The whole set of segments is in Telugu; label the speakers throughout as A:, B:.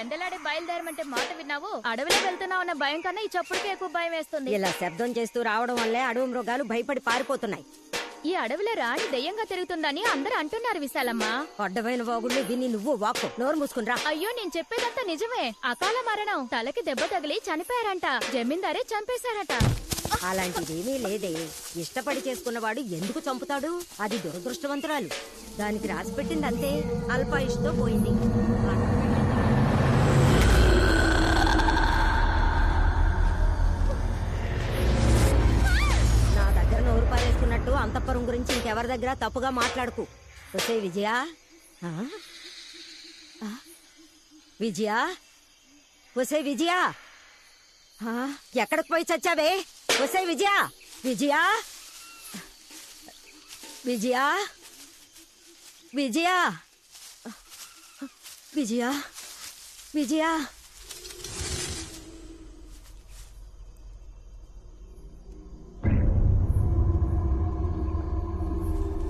A: పెందలాడే బయలుదేరమంటే మాట విన్నావు. అడవిలో వెళ్తున్నావు అన్న భయం కన్నా ఈ చప్పుడుకి ఎక్కువ భయం వేస్తుంది.
B: ఇలా శబ్దం చేస్తూ రావడం వల్లే అడవి మృగాలు భయపడి పారిపోతున్నాయి.
A: ఈ అడవిలో రాణి దెయ్యంగా తిరుగుతుందని అందరూ అంటున్నారు విశాలమ్మ.
B: అడ్డమైన వాగుళ్ళు విని నువ్వు వాక్కు నోరు మూసుకుని రా.
A: అయ్యో నేను చెప్పేదంతా నిజమే. అకాల మరణం, తలకి దెబ్బ తగిలి చనిపోయారంట. జమీందారే చంపేశారట.
B: అలాంటిదేమీ లేదే. ఇష్టపడి చేసుకున్నవాడు ఎందుకు చంపుతాడు? అది దురదృష్టవంతురాలు. దానికి రాసి పెట్టింది అంతే. అల్పాయుష్తో పోయింది. నా దగ్గర నోరు పారేసుకున్నట్టు అంతఃపురం గురించి ఇంకెవరి దగ్గర తప్పుగా మాట్లాడుకు. వసే విజయా, విజయా, వసే విజయా, ఎక్కడికి పోయి చచ్చావే? వసే విజయా, విజయా, విజయా, విజయా, విజయా, విజయా.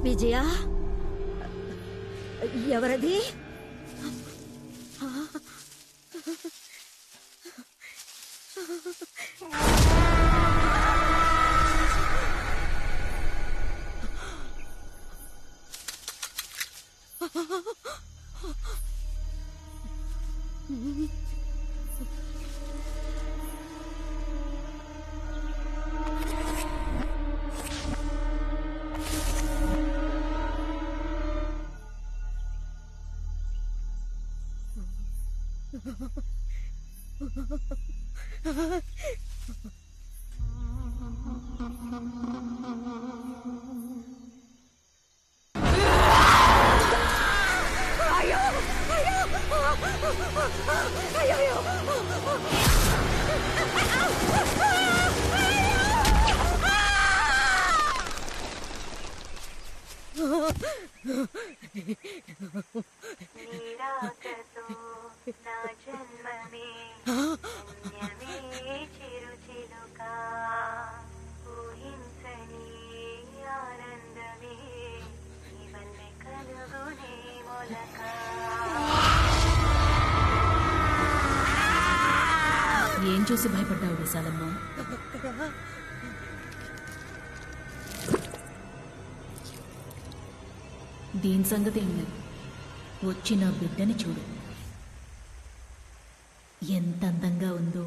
B: విజయా, ఎవరది?
C: ఏం చూసి భయపడ్డావు విశాలమ్మ? దీని సంగతి ఏం లేదు. వచ్చి నా బిడ్డని చూడు, ఎంత అందంగా ఉందో.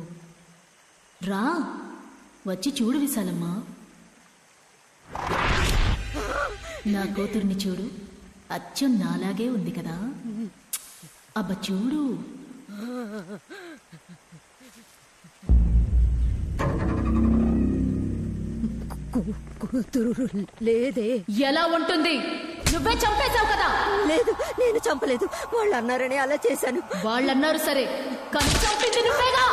C: రా, వచ్చి చూడు విశాలమ్మ. నా కూతుర్ని చూడు, అచ్చం నాలాగే ఉంది కదా. అబ్బ చూడు.
B: కూతురు లేదే.
C: ఎలా ఉంటుంది? నువ్వే చంపేశావు కదా.
B: లేదు, నేను చంపలేదు. వాళ్ళు అన్నారని అలా చేశాను.
C: వాళ్ళన్నారు సరే, కానీ చంపింది నువ్వేగా.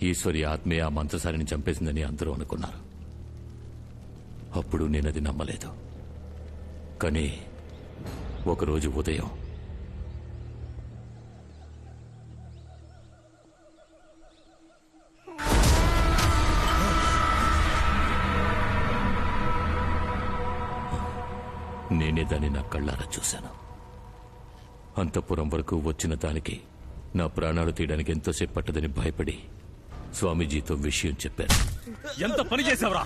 D: ఈశ్వరి ఆత్మే ఆ మంత్రసారిని చంపేసిందని అందరూ అనుకున్నారు. అప్పుడు నేనది నమ్మలేదు. కానీ ఒకరోజు ఉదయం నేనే దాన్ని నా కళ్ళారా చూశాను. అంతఃపురం వరకు వచ్చిన దానికి నా ప్రాణాలు తీయడానికి ఎంతోసేపు పట్టదని భయపడి స్వామీజీతో విషయం చెప్పారు.
E: ఎంత పని చేసావురా?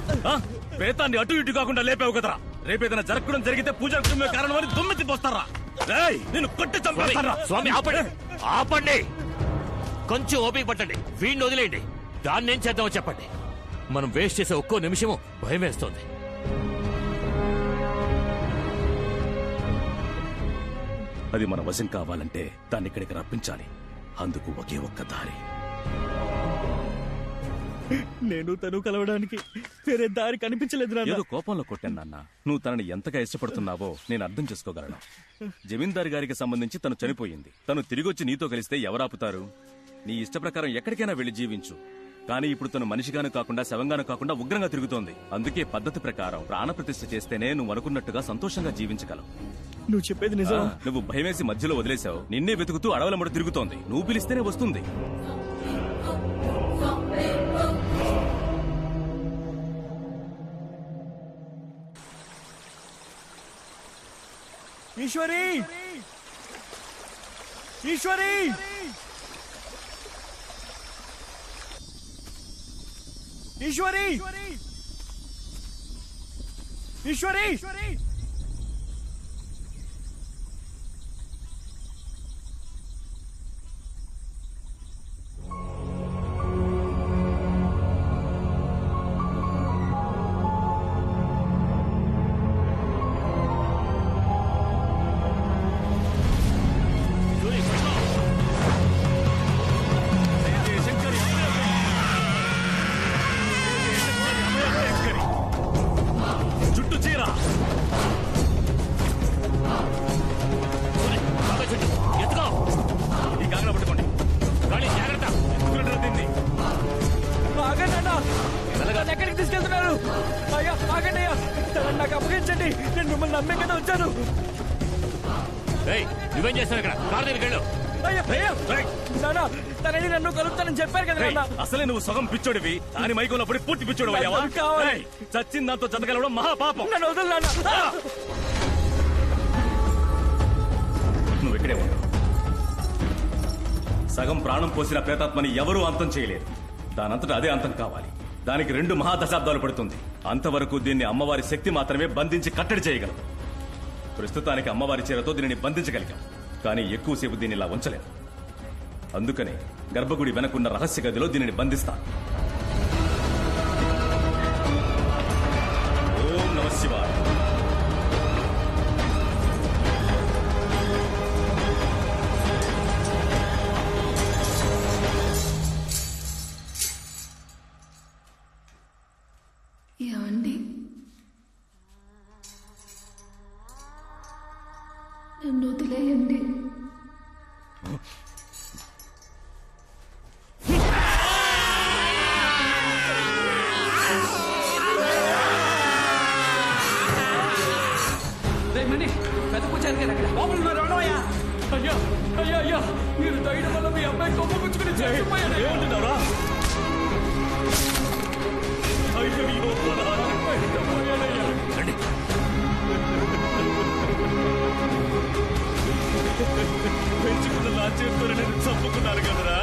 E: ప్రేతాన్ని అటు ఇటు కాకుండా లేపావు కదరా. రేపేదైనా జరగడం జరిగితే పూజా కారణమని దుమ్మెత్తి పోస్తారా? నేను కొట్టి చంపేస్తారా?
D: స్వామి ఆపండి, ఆపండి. కొంచెం ఓపిక పట్టండి. వీడిని వదిలేయండి. దాన్ని ఏం చేద్దామో చెప్పండి. మనం వేస్ట్ చేసే ఒక్కో నిమిషము భయం వేస్తోంది.
E: అది మన వశం కావాలంటే దాన్ని ఇక్కడికి రప్పించాలి. అందుకు ఒకే ఒక్క దారి.
F: నేను తను కలవడానికి వేరే దారి కనిపించలేదు.
E: ఏదో కోపంలో కొట్టాను నాన్న. నువ్వు తనని ఎంతగా ఇష్టపడుతున్నావో నేను అర్థం చేసుకోగలను. జమీందారు గారికి సంబంధించి తను చనిపోయింది. తను తిరిగొచ్చి నీతో కలిస్తే ఎవరాపుతారు? నీ ఇష్ట ప్రకారం ఎక్కడికైనా వెళ్లి జీవించు. కానీ ఇప్పుడు తను మనిషిగాను కాకుండా శవంగాను కాకుండా ఉగ్రంగా తిరుగుతోంది. అందుకే పద్ధతి ప్రకారం ప్రాణప్రతిష్ఠ చేస్తేనే నువ్వు అనుకున్నట్టుగా సంతోషంగా జీవించగలవు.
F: నువ్వు చెప్పేది నిజం.
E: నువ్వు భయమేసి మధ్యలో వదిలేశావు. నిన్నే వెతుకుతూ అడవుల ముడ తిరుగుతోంది. నువ్వు పిలిస్తేనే వస్తుంది.
F: ఈశ్వరి ఈశ్వరి ఈశ్వరి ఈశ్వరి
E: చుట్టూ చీర ఈ కాగడ పట్టుకోండి జాగ్రత్త దీన్ని
F: ఆగండి అన్న నన్ను ఎక్కడికి తీసుకెళ్తున్నారు? అయ్యా ఆగండి అయ్యా, తనని నాకు అప్పగించండి. నేను మిమ్మల్ని నమ్మే కదా వచ్చాను.
D: నువ్వేం చేస్తావు ఇక్కడ? కారు దగ్గరికి వెళ్ళు.
F: అయ్యా అయ్యా నాన్న, తనని నన్ను కలుపుతానని చెప్పారు కదా నాన్న.
E: అసలే నువ్వు సగం పిచ్చోడివి అని మైకున్నప్పుడు పూర్తి పిచ్చోడు అయ్యావా?
F: నాకు కావాలి.
E: చచ్చిన దాంతో జతగలవడం మహాపాపం.
F: నన్ను వదలు నాన్న.
E: నువ్వు ఇక్కడే ఉన్నావు. సగం ప్రాణం పోసిన ప్రేతాత్మని ఎవరూ అంతం చేయలేరు. దానంతటా అదే అంతం కావాలి. దానికి 2 మహాదశాబ్దాలు పడుతుంది. అంతవరకు దీన్ని అమ్మవారి శక్తి మాత్రమే బంధించి కట్టడి చేయగలదు. ప్రస్తుతానికి అమ్మవారి చీరతో దీనిని బంధించగలిగాం, కానీ ఎక్కువసేపు దీన్ని ఇలా ఉంచలేదు. అందుకనే గర్భగుడి వెనకున్న రహస్య గదిలో దీనిని బంధిస్తాను. ఓం నమః శివాయ.
C: ఏమండి, నన్ను వదిలేయండి.
F: పెద్ద పూజారి గారు అక్కడ బాబులు ఉన్నారు. అయ్యా అయ్యా అయ్యా అయ్యా, మీరు దయడం వల్ల మీ అబ్బాయి కొమ్మ పుచ్చుకుని చచ్చిపోయాడు.
E: ఏమంటున్నారా? అయ్యో, పెంచుకున్న నా చేతులు నేను చంపుకున్నాను కదరా.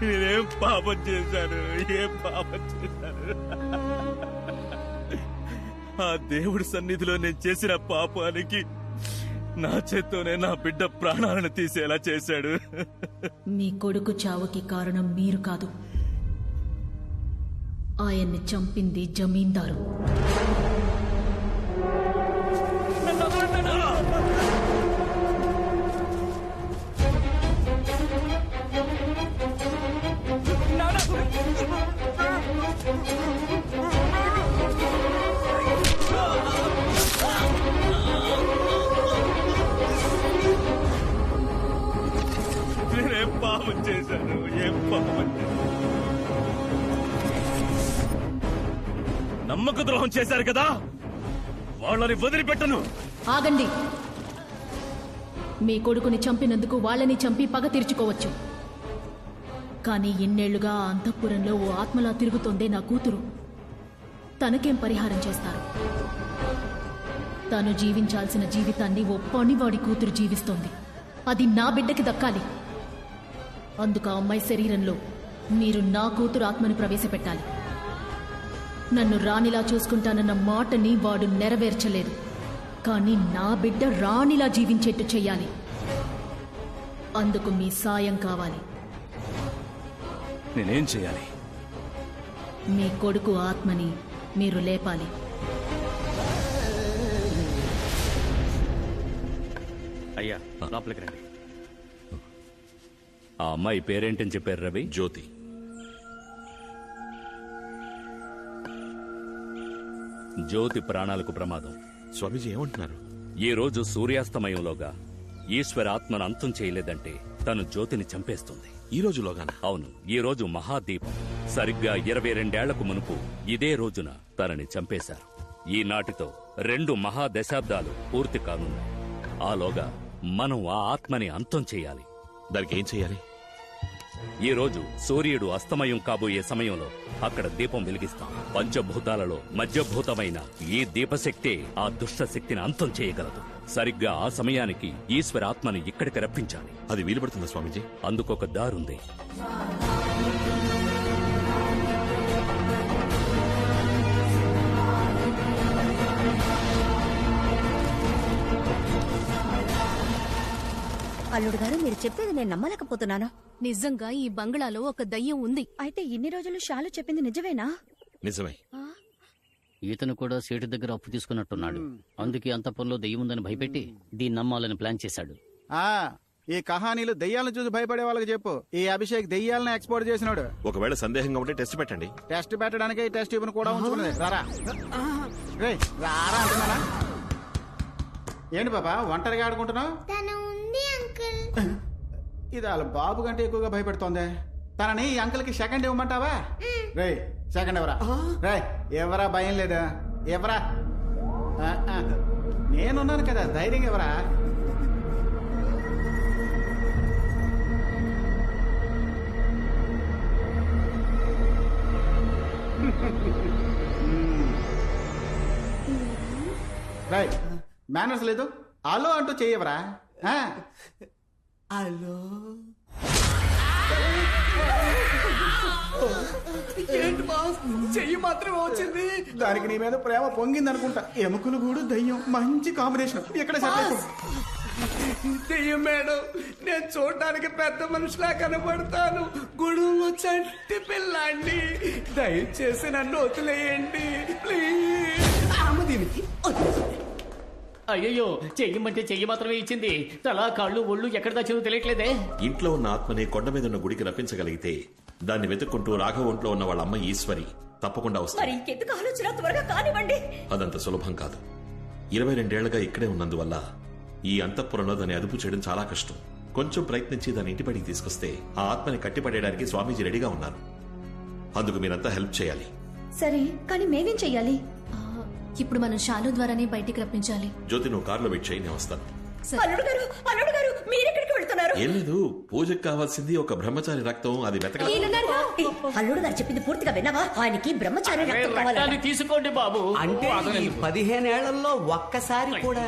E: నేనేం పాపం చేశాను? ఏం పాపం చేశాను? ఆ దేవుడి సన్నిధిలో నేను చేసిన పాపానికి నా చేత్తోనే నా బిడ్డ ప్రాణాలను తీసేలా చేశాడు.
C: మీ కొడుకు చావుకి కారణం మీరు కాదు, ఆయన్ని చంపింది జమీందారు.
E: నేనేం పాపం చేశాను? ఏం పాపం చేశాను? నమ్మక ద్రోహం చేశారు కదా, వాళ్ళని వదిలిపెట్టను.
C: ఆగండి. మీ కొడుకుని చంపినందుకు వాళ్ళని చంపి పగ తీర్చుకోవచ్చు, కానీ ఇన్నేళ్లుగా ఆ అంతఃపురంలో ఓ ఆత్మలా తిరుగుతోందే నా కూతురు. తనకేం పరిహారం చేస్తారు? తను జీవించాల్సిన జీవితాన్ని ఓ పనివాడి కూతురు జీవిస్తోంది. అది నా బిడ్డకి దక్కాలి. అందుకు ఆ అమ్మాయి శరీరంలో మీరు నా కూతురు ఆత్మని ప్రవేశపెట్టాలి. నన్ను రాణిలా చూసుకుంటానన్న మాటని వాడు నెరవేర్చలేదు, కానీ నా బిడ్డ రాణిలా జీవించేట్టు చెయ్యాలి. అందుకు మీ సాయం కావాలి.
E: నేనేం చేయాలి?
C: మీ కొడుకు ఆత్మని మీరు లేపాలి.
E: అయ్యా, లోపలికి రండి.
G: ఆ అమ్మాయి పేరేంటని చెప్పారు రవి?
D: జ్యోతి.
G: జ్యోతి ప్రాణాలకు ప్రమాదం.
D: స్వామీజీ ఏమంటున్నారు?
G: ఈ రోజు సూర్యాస్తమయంలోగా ఈశ్వర ఆత్మను అంతం చేయలేదంటే తను జ్యోతిని చంపేస్తుంది.
D: ఈ రోజులోగానా?
G: అవును, ఈ రోజు మహాదీపం. సరిగ్గా 22 ఏళ్లకు మునుపు ఇదే రోజున తనని చంపేశారు. ఈనాటితో 2 మహాదశాబ్దాలు పూర్తి కానున్నాయి. ఆలోగా మనం ఆ ఆత్మని అంతం చేయాలి.
D: దానికి ఏం చేయాలి?
G: ఈ రోజు సూర్యుడు అస్తమయం కాబోయే సమయంలో అక్కడ దీపం వెలిగిస్తాం. పంచభూతాలలో మధ్యభూతమైన ఈ దీపశక్తే ఆ దుష్ట శక్తిని అంతం చేయగలదు. సరిగ్గా ఆ సమయానికి ఈశ్వర ఆత్మని ఇక్కడికి రప్పించాలి.
H: అది వీలుపడుతుందా స్వామీజీ?
G: అందుకొక దారుంది.
B: అల్లుడు గారు మీరు చెప్పేది నేను నమ్మలేకపోతున్నాను.
C: నిజంగా ఈ బంగ్లాలో ఒక దయ్యం ఉంది.
A: అయితే ఇన్ని రోజులు షాలు చెప్పింది నిజమేనా?
H: నిజమే.
I: ఈతను కూడా సేటు దగ్గర అప్పు తీసుకున్నట్టున్నాడు. అందుకే అంతఃపురంలో దెయ్యం ఉందని భయపెట్టి దీన్ని నమ్మాలని ప్లాన్ చేశాడు.
J: ఈ కహానీలు దెయ్యాలను చూసి భయపడే వాళ్ళకి చెప్పు. ఈ అభిషేక్ దెయ్యాలను ఎక్స్పోర్ట్ చేసినాడు.
H: ఒకవేళ సందేహంగా ఉంటే టెస్ట్ పెట్టండి.
J: టెస్ట్ పెట్టడానికి ఈ టెస్ట్ ట్యూబ్ కూడా ఉంచుకున్నది. రారా రేయ్, రారా అంటున్నానా? ఏంటి బాబా ఒంటరిగా ఆడుకుంటున్నావు? ఇది వాళ్ళ బాబు కంటే ఎక్కువగా భయపెడుతోంది. తనని ఈ అంకుల్ కి సెకండ్ ఇవ్వమంటావా? రే సెకండ్ ఎవరా? రే ఎవరా? భయం లేదా? ఎవరా? నేనున్నాను కదా, ధైర్యం ఎవరా? రై మేనర్స్ లేదు. హలో అంటూ చెయ్యవరా?
F: హలో ఏంటి బాస్, చెయ్యి మాత్రమే వచ్చింది.
J: దానికి నీ మీద ప్రేమ పొంగింది అనుకుంటా. ఎముకలు గూడు దయ్యం మంచి కాంబినేషన్. ఇక్కడ
F: దెయ్యం మేడం, నేను చూడటానికి పెద్ద మనిషిలా కనబడతాను. గుడులో చంటి పిల్లాండి, దయచేసి నన్ను వదిలేయండి ప్లీజ్.
I: అయ్యో, చెయ్యమంటే చెయ్యి మాత్రమే ఇచ్చింది. తల కాళ్ళు ఒళ్ళు ఎక్కడ దాచిందో తెలియట్లేదే.
H: ఇంట్లో ఉన్న ఆత్మని కొండ మీద ఉన్న గుడికి రప్పించగలిగితే దాన్ని వెతుక్కుంటూ రాఘవ ఒంట్లో ఉన్న వాళ్ళ అమ్మ ఈశ్వరి తప్పకుండా వస్తుంది.
B: ఇంకెందుకు ఆలోచన, త్వరగా కానివ్వండి.
H: అదంత సులభం కాదు. 22 ఏళ్లుగా ఇక్కడే ఉన్నందువల్ల ఈ అంతఃపురంలో దాన్ని అదుపు చేయడం చాలా కష్టం. కొంచెం ప్రయత్నించి దాన్ని ఇంటిపడికి తీసుకొస్తే ఆ ఆత్మని కట్టిపడేయడానికి స్వామీజీ రెడీగా ఉన్నారు. అందుకు మీరంతా హెల్ప్ చేయాలి.
A: సరే, కానీ మేమేం చెయ్యాలి?
C: ఇప్పుడు మనం షాలు ద్వారానే బయటికి రప్పించాలి.
H: జ్యోతి, నువ్వు కారులో వెయిట్ చేయి, నేను వస్తాను.
B: అల్లుడు గారు మీరెక్కడికి వెళ్తున్నారు?
H: ఏం లేదు, పూజకు కావాల్సింది ఒక బ్రహ్మచారి రక్తం, అది వెతకాలి.
B: అల్లుడు గారు చెప్పింది పూర్తిగా విన్నావా? ఆయనకి బ్రహ్మచారి రక్తం కావాలి.
I: తీసుకోండి బాబు.
F: అంటే ఈ 15 ఏళ్లలో ఒక్కసారి కూడా.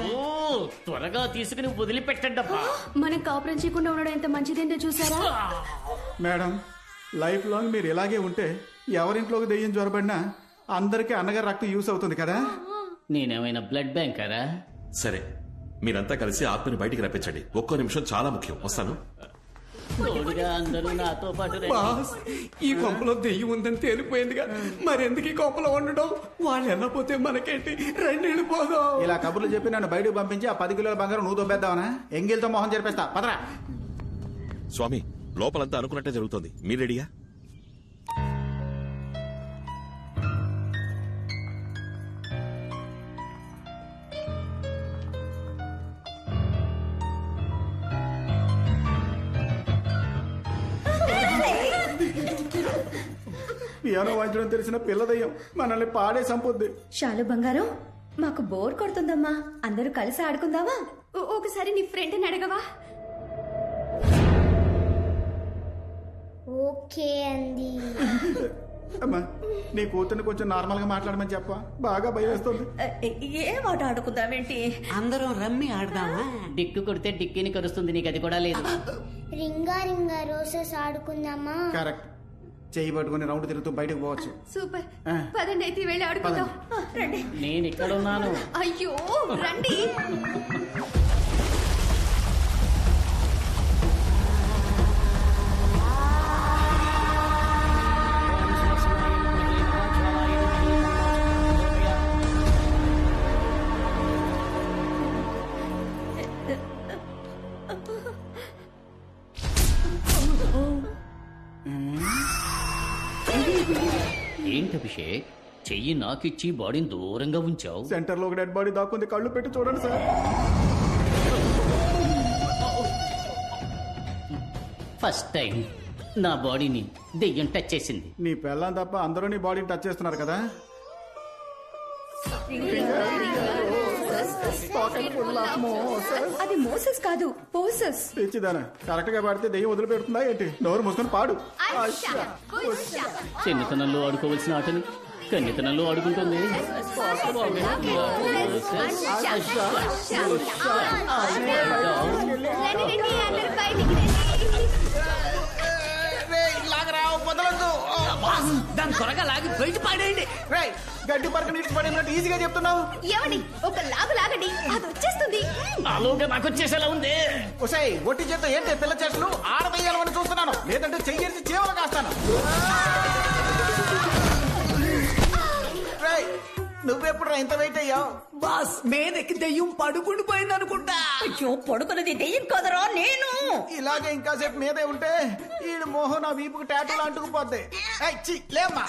I: త్వరగా తీసుకుని వదిలిపెట్టండి అబ్బా.
C: మనం కాపురం చేయకుండా ఉండడం ఎంత మంచిదేంటో చూసారా?
J: మేడం, లైఫ్ లాంగ్ మీరు ఇలాగే ఉంటే ఎవరింట్లోకి దెయ్యం జ్వరబడినా అందరికీ అన్నగారు రక్తం యూస్ అవుతుంది కదా.
I: నేనేమైనా బ్లడ్ బ్యాంకరా?
H: సరే, మీరంతా కలిసి ఆత్మని బయటికి రప్పించండి. ఒక్కో నిమిషం చాలా ముఖ్యం. వస్తాను.
I: తోడుగా అందరూ నాతో పాటు రండి.
F: బాస్, ఈ కొంపలో దెయ్యం ఉందని తేలిపోయిందిగా, మరెందుకు ఈ కొంపలో ఉండడం? వాళ్ళు వెళ్ళపోతే మనకేంటి? రండి వెళ్ళిపోదాం.
J: ఇలా కబుర్లు చెప్పి నన్ను బయటకు పంపించి ఆ 10 కిలోల బంగారం నువ్వు దొబ్బేద్దావనా? ఎంగిల్తో మొహం జరిపేస్తా. పదరా.
H: స్వామి, లోపలంతా అనుకున్నట్టే జరుగుతోంది. మీరు రెడీయా?
J: పియానో వాయించడం తెలిసిన పిల్ల దయ్యం మనల్ని పాడే సంపొద్ది.
A: షాలు బంగారం, మాకు బోర్ కొడుతుందమ్మా. అందరూ కలిసి ఆడుకుందామా? ఒకసారి నీ ఫ్రెండ్ని అడగవా?
K: ఓకే అండి.
J: అమ్మా, నీ కూతుర్ని కొంచెం నార్మల్ గా మాట్లాడమని చెప్పా. బాగా భయం వేస్తుంది.
B: ఏ మాట ఆడుకుందామేంటి?
F: అందరం రమ్మి ఆడదామా?
I: డిక్కు కొడితే డిక్కిని కరుస్తుంది. నీకు అది కూడా లేదు.
K: రింగా రింగా రోజెస్ ఆడుకుందామా?
J: కరెక్ట్. చెయ్యి పట్టుకుని రౌండ్ తిరుగుతూ బయటకు పోవచ్చు.
A: సూపర్, పదండి అయితే వెళ్ళి ఆడుకుందాం. రండి.
I: నేను ఇక్కడ ఉన్నాను.
A: అయ్యో రండి.
I: ఏంటి అభిషేక్, చెయ్యి నాకిచ్చి బాడీని దూరంగా ఉంచావు?
J: సెంటర్ లో ఒక డెడ్ బాడీ దాక్కుంది. కళ్ళు పెట్టి చూడండి సార్.
I: ఫస్ట్ టైం నా బాడీని దెయ్యం టచ్ చేసింది.
J: నీ పెళ్ళం తప్ప అందరూ నీ బాడీని టచ్ చేస్తున్నారు కదా.
L: అది మోసెస్ కాదు పోసెస్.
J: తెచ్చిదానా కరెక్ట్ గా పాడితే దెయ్యం వదిలిపెడుతుందా ఏంటి? నోరు మూసుకొని పాడు.
I: చిన్నతనంలో ఆడుకోవలసిన ఆటని కన్నితనంలో ఆడుకుంటుంది.
F: దాని త్వరగా లాగి బయట పాడేయండి.
J: గడ్డి పరక నీటి పడినట్టు ఈజీగా చెప్తున్నావు.
L: ఏమండి ఒక లాగు లాగండి, అది వచ్చేస్తుంది.
F: ఆలోగా నాకు వచ్చేసేలా ఉంది.
J: ఒసై ఒట్టి చేత ఏంటి పిల్ల చెట్లు ఆడవేయాలని చూస్తున్నాను, లేదంటే చెయ్యేసి చేవలు కాస్తాను. నువ్వెప్పుడు ఇంత వెయిట్ అయ్యావు?
F: బాస్ మీదకి దెయ్యం పడుకుని పోయింది అనుకుంటా.
L: అయ్యో పడుకున్నది దెయ్యం కదరా నేను.
J: ఇలాగే ఇంకాసేపు మీదే ఉంటే ఈడు మోహన్ నా వీపుకి టాటూలు అంటుకుపోద్ది. లేమ్మా.